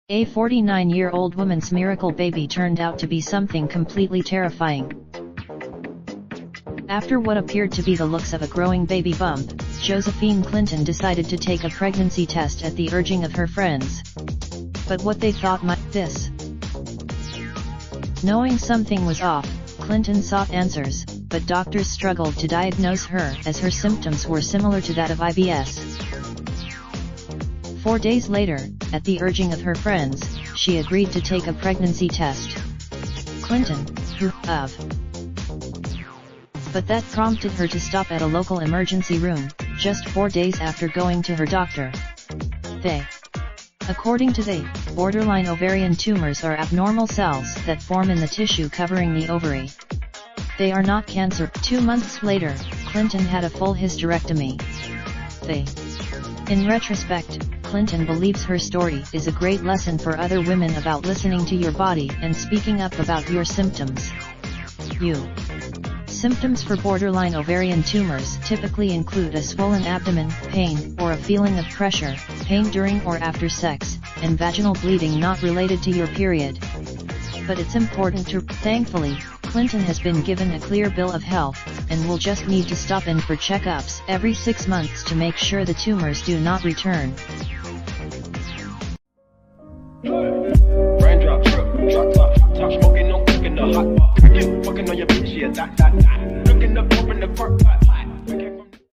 A 49-year-old woman's miracle baby turned out to be something completely terrifying. After what appeared to be the looks of a growing baby bump, Josephine Clinton decided to take a pregnancy test at the urging of her friends. But what they thought might this. Knowing something was off, Clinton sought answers, but doctors struggled to diagnose her as her symptoms were similar to that of IBS. 4 days later, at the urging of her friends, she agreed to take a pregnancy test. Clinton, but that prompted her to stop at a local emergency room, just 4 days after going to her doctor. According to borderline ovarian tumors are abnormal cells that form in the tissue covering the ovary. They are not cancer. 2 months later, Clinton had a full hysterectomy. In retrospect, Clinton believes her story is a great lesson for other women about listening to your body and speaking up about your symptoms. Symptoms for borderline ovarian tumors typically include a swollen abdomen, pain, or a feeling of pressure, pain during or after sex, and vaginal bleeding not related to your period. But it's important to, thankfully, Clinton has been given a clear bill of health, and will just need to stop in for checkups every 6 months to make sure the tumors do not return. Raindrop, drop top smoking, no cooking the hot pot. Fucking on your bitch, yeah, that. Looking up, open the park pot.